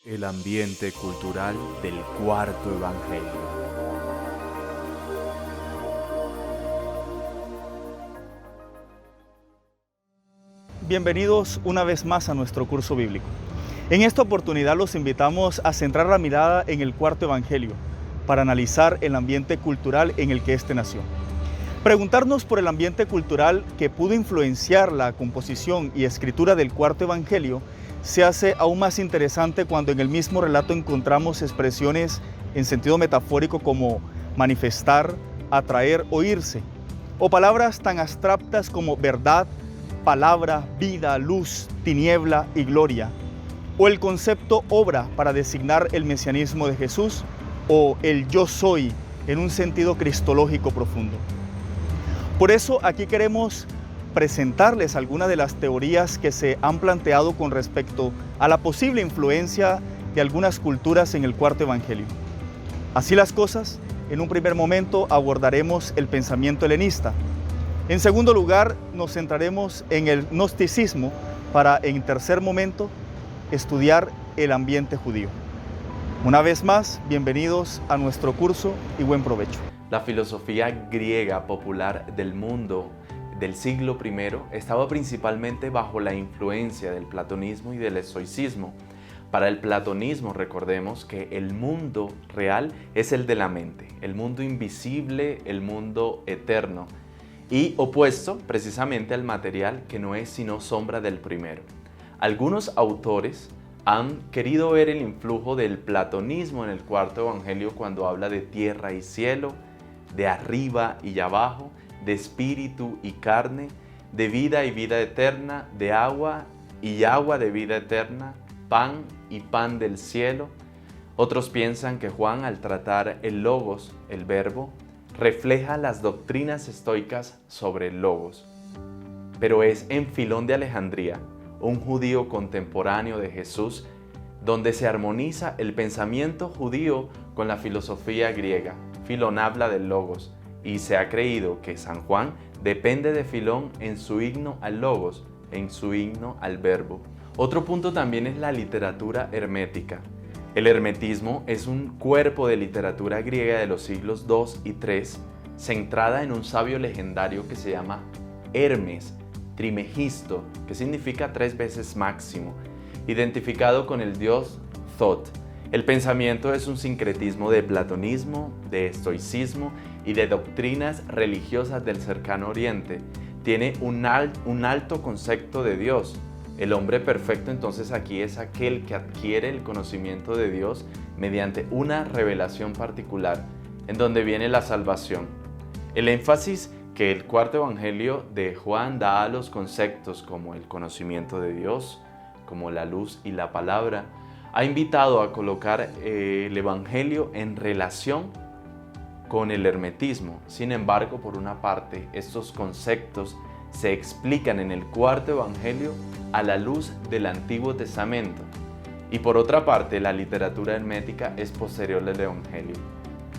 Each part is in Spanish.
El ambiente cultural del Cuarto Evangelio. Bienvenidos una vez más a nuestro curso bíblico. En esta oportunidad los invitamos a centrar la mirada en el Cuarto Evangelio para analizar el ambiente cultural en el que éste nació. Preguntarnos por el ambiente cultural que pudo influenciar la composición y escritura del Cuarto Evangelio se hace aún más interesante cuando en el mismo relato encontramos expresiones en sentido metafórico como manifestar, atraer o irse, o palabras tan abstractas como verdad, palabra, vida, luz, tiniebla y gloria, o el concepto obra para designar el mesianismo de Jesús, o el yo soy en un sentido cristológico profundo. Por eso aquí queremos presentarles algunas de las teorías que se han planteado con respecto a la posible influencia de algunas culturas en el Cuarto Evangelio. Así las cosas, en un primer momento abordaremos el pensamiento helenista. En segundo lugar, nos centraremos en el gnosticismo para, en tercer momento, estudiar el ambiente judío. Una vez más, bienvenidos a nuestro curso y buen provecho. La filosofía griega popular del mundo del siglo I estaba principalmente bajo la influencia del platonismo y del estoicismo. Para el platonismo, recordemos que el mundo real es el de la mente, el mundo invisible, el mundo eterno, y opuesto precisamente al material que no es sino sombra del primero. Algunos autores han querido ver el influjo del platonismo en el Cuarto Evangelio cuando habla de tierra y cielo, de arriba y abajo, de espíritu y carne, de vida y vida eterna, de agua y agua de vida eterna, pan y pan del cielo. Otros piensan que Juan, al tratar el logos, el verbo, refleja las doctrinas estoicas sobre el logos. Pero es en Filón de Alejandría, un judío contemporáneo de Jesús, donde se armoniza el pensamiento judío con la filosofía griega. Filón habla del logos, y se ha creído que San Juan depende de Filón en su himno al logos, en su himno al verbo. Otro punto también es la literatura hermética. El hermetismo es un cuerpo de literatura griega de los siglos II y III, centrada en un sabio legendario que se llama Hermes Trimegisto, que significa 3 veces máximo, identificado con el dios Thoth. El pensamiento es un sincretismo de platonismo, de estoicismo y de doctrinas religiosas del cercano oriente. Tiene un alto concepto de Dios. El hombre perfecto entonces aquí es aquel que adquiere el conocimiento de Dios mediante una revelación particular, en donde viene la salvación. El énfasis que el Cuarto Evangelio de Juan da a los conceptos como el conocimiento de Dios, como la luz y la palabra, ha invitado a colocar el Evangelio en relación con el hermetismo. Sin embargo, por una parte, estos conceptos se explican en el Cuarto Evangelio a la luz del Antiguo Testamento. Y por otra parte, la literatura hermética es posterior al Evangelio.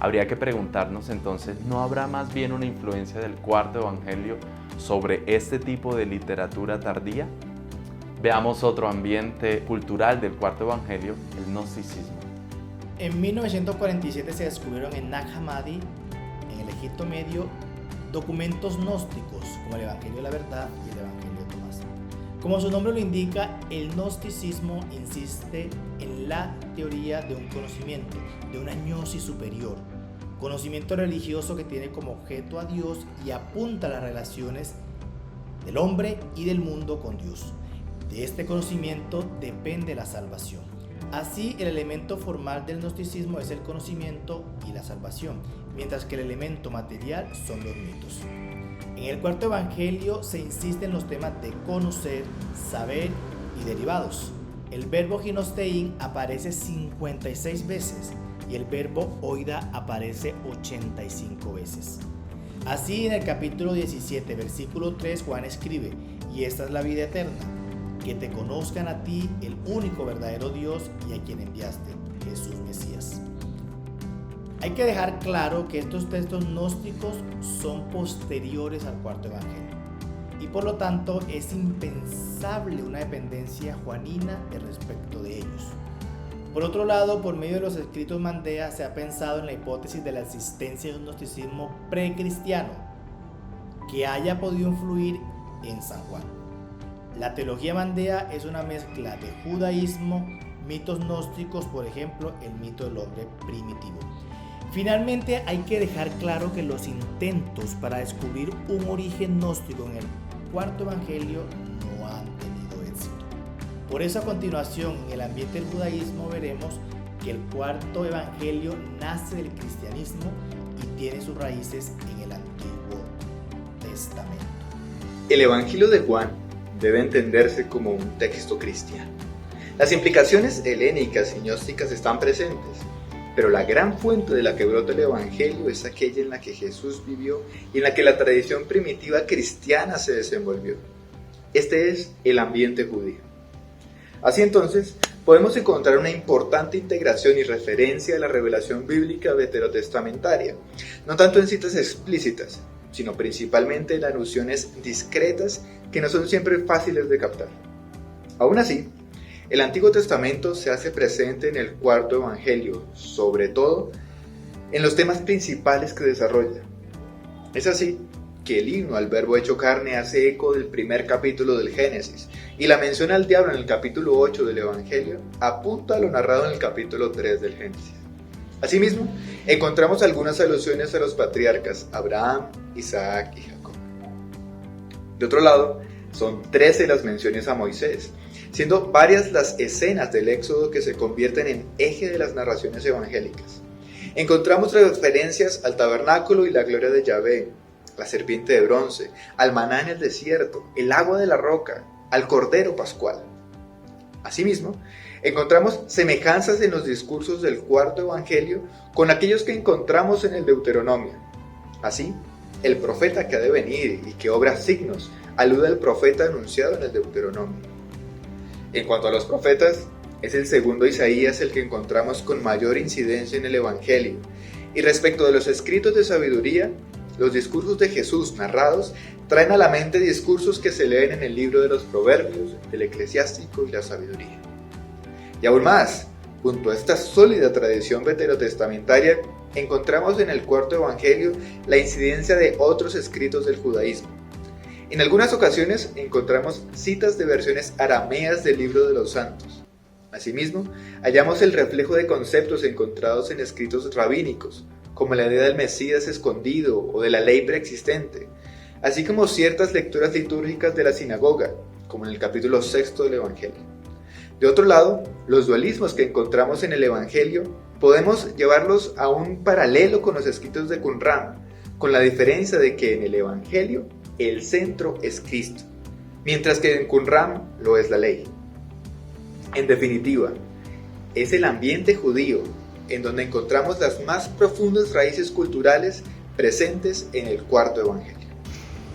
Habría que preguntarnos entonces, ¿no habrá más bien una influencia del Cuarto Evangelio sobre este tipo de literatura tardía? Veamos otro ambiente cultural del Cuarto Evangelio, el gnosticismo. En 1947 se descubrieron en Nag Hammadi, en el Egipto Medio, documentos gnósticos como el Evangelio de la Verdad y el Evangelio de Tomás. Como su nombre lo indica, el gnosticismo insiste en la teoría de un conocimiento, de una gnosis superior, conocimiento religioso que tiene como objeto a Dios y apunta a las relaciones del hombre y del mundo con Dios. De este conocimiento depende la salvación. Así, el elemento formal del gnosticismo es el conocimiento y la salvación, mientras que el elemento material son los mitos. En el Cuarto Evangelio se insiste en los temas de conocer, saber y derivados. El verbo ginostein aparece 56 veces y el verbo oida aparece 85 veces. Así, en el capítulo 17, versículo 3, Juan escribe: "Y esta es la vida eterna, que te conozcan a ti, el único verdadero Dios, y a quien enviaste, Jesús Mesías". Hay que dejar claro que estos textos gnósticos son posteriores al Cuarto Evangelio y por lo tanto es impensable una dependencia juanina de respecto de ellos. Por otro lado, por medio de los escritos Mandea se ha pensado en la hipótesis de la existencia de un gnosticismo precristiano que haya podido influir en San Juan. La teología Mandea es una mezcla de judaísmo, mitos gnósticos, por ejemplo, el mito del hombre primitivo. Finalmente, hay que dejar claro que los intentos para descubrir un origen gnóstico en el cuarto evangelio no han tenido éxito. Por eso, a continuación, en el ambiente del judaísmo veremos que el cuarto evangelio nace del cristianismo y tiene sus raíces en el Antiguo Testamento. El Evangelio de Juan debe entenderse como un texto cristiano. Las implicaciones helénicas y gnósticas están presentes, pero la gran fuente de la que brota el Evangelio es aquella en la que Jesús vivió y en la que la tradición primitiva cristiana se desenvolvió. Este es el ambiente judío. Así entonces, podemos encontrar una importante integración y referencia a la revelación bíblica veterotestamentaria, no tanto en citas explícitas, sino principalmente en alusiones discretas que no son siempre fáciles de captar. Aún así, el Antiguo Testamento se hace presente en el cuarto evangelio, sobre todo en los temas principales que desarrolla. Es así que el himno al verbo hecho carne hace eco del primer capítulo del Génesis, y la mención al diablo en el capítulo 8 del Evangelio apunta a lo narrado en el capítulo 3 del Génesis. Asimismo, encontramos algunas alusiones a los patriarcas Abraham, Isaac y Jacob. De otro lado, son 13 las menciones a Moisés, siendo varias las escenas del Éxodo que se convierten en eje de las narraciones evangélicas. Encontramos referencias al tabernáculo y la gloria de Yahvé, la serpiente de bronce, al maná en el desierto, el agua de la roca, al cordero pascual. Asimismo, encontramos semejanzas en los discursos del cuarto evangelio con aquellos que encontramos en el Deuteronomio. Así, el profeta que ha de venir y que obra signos alude al profeta anunciado en el Deuteronomio. En cuanto a los profetas, es el segundo Isaías el que encontramos con mayor incidencia en el evangelio, y respecto de los escritos de sabiduría, los discursos de Jesús narrados traen a la mente discursos que se leen en el libro de los Proverbios, el Eclesiástico y la Sabiduría. Y aún más, junto a esta sólida tradición veterotestamentaria, encontramos en el cuarto evangelio la incidencia de otros escritos del judaísmo. En algunas ocasiones encontramos citas de versiones arameas del libro de los santos. Asimismo, hallamos el reflejo de conceptos encontrados en escritos rabínicos, como la idea del Mesías escondido o de la ley preexistente, así como ciertas lecturas litúrgicas de la sinagoga, como en el capítulo 6 del Evangelio. De otro lado, los dualismos que encontramos en el Evangelio podemos llevarlos a un paralelo con los escritos de Qumran, con la diferencia de que en el Evangelio el centro es Cristo, mientras que en Qumran lo es la ley. En definitiva, es el ambiente judío en donde encontramos las más profundas raíces culturales presentes en el cuarto evangelio.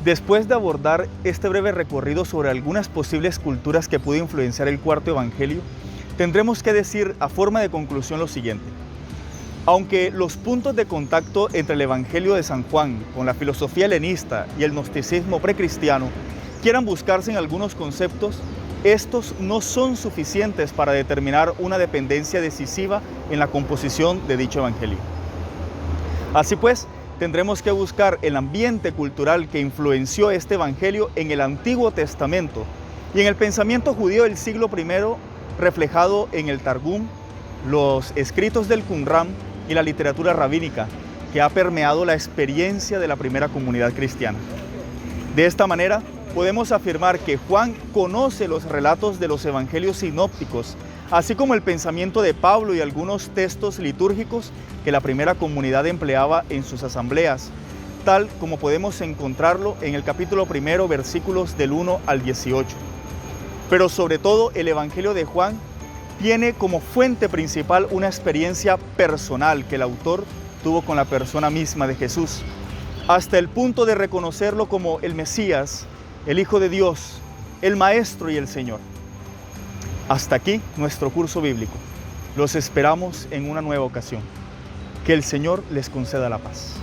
Después de abordar este breve recorrido sobre algunas posibles culturas que pudo influenciar el cuarto evangelio, tendremos que decir a forma de conclusión lo siguiente. Aunque los puntos de contacto entre el Evangelio de San Juan con la filosofía helenista y el gnosticismo precristiano quieran buscarse en algunos conceptos, estos no son suficientes para determinar una dependencia decisiva en la composición de dicho Evangelio. Así pues, tendremos que buscar el ambiente cultural que influenció este Evangelio en el Antiguo Testamento y en el pensamiento judío del siglo I, reflejado en el Targum, los escritos del Qumran y la literatura rabínica, que ha permeado la experiencia de la primera comunidad cristiana. De esta manera, podemos afirmar que Juan conoce los relatos de los evangelios sinópticos, así como el pensamiento de Pablo y algunos textos litúrgicos que la primera comunidad empleaba en sus asambleas, tal como podemos encontrarlo en el capítulo 1, versículos del 1 al 18. Pero sobre todo, el Evangelio de Juan tiene como fuente principal una experiencia personal que el autor tuvo con la persona misma de Jesús, hasta el punto de reconocerlo como el Mesías, el Hijo de Dios, el Maestro y el Señor. Hasta aquí nuestro curso bíblico. Los esperamos en una nueva ocasión. Que el Señor les conceda la paz.